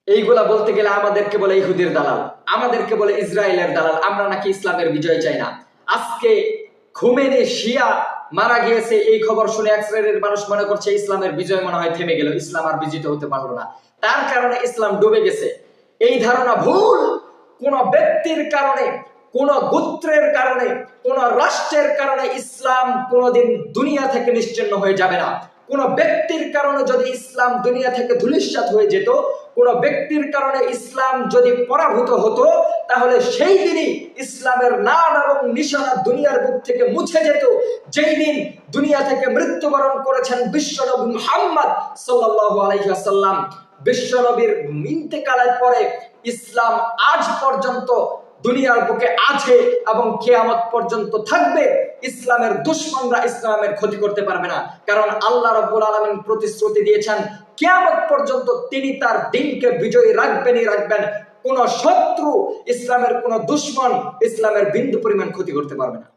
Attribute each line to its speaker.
Speaker 1: এইগুলা বলতে গেলে আমাদেরকে বলে ইহুদির দালাল, আমাদেরকে বলে ইসরায়েলের দালাল, আমরা নাকি ইসলামের বিজয় চাই না। আজকে খুমেনি শিয়া মারা গিয়েছে, এই খবর শুনে এক শ্রেণীর মানুষ মনে করছে ইসলামের বিজয় মনে হয় থেমে গেল, ইসলাম আর বিজিত হতে পারলো না, তার কারণে ইসলাম ডুবে গেছে। এই ধারণা ভুল। কোন ব্যক্তির কারণে, কোন গোত্রের কারণে, কোন রাষ্ট্রের কারণে ইসলাম কোনদিন দুনিয়া থেকে নিশ্চিহ্ন হয়ে যাবে না। কোন ব্যক্তির কারণে যদি ইসলাম দুনিয়া থেকে ধূলিসাৎ হয়ে যেত, কোন ব্যক্তির কারণে ইসলাম যদি পরাভূত হতো, তাহলে সেই দিনই ইসলামের নাম এবং নিশানা দুনিয়ার বুক থেকে মুছে যেত, যেই দিন দুনিয়া থেকে মৃত্যুবরণ করেছেন বিশ্বনবী মুহাম্মদ সাল্লাল্লাহু আলাইহি ওয়াসাল্লাম। বিশ্বনবীর ইন্তেকালের পরে ইসলাম আজ পর্যন্ত দুনিয়ার বুকে আছে এবং কিয়ামত পর্যন্ত থাকবে। ইসলামের দুশমনরা ইসলামের ক্ষতি করতে পারবে না, কারণ আল্লাহ রাব্বুল আলামিন প্রতিশ্রুতি দিয়েছেন কিয়ামত পর্যন্ত তিনি তার দিনকে বিজয়ী রাখবেনই রাখবেন। কোন শত্রু, ইসলামের কোন দুশমন ইসলামের বিন্দু পরিমাণ ক্ষতি করতে পারবে না।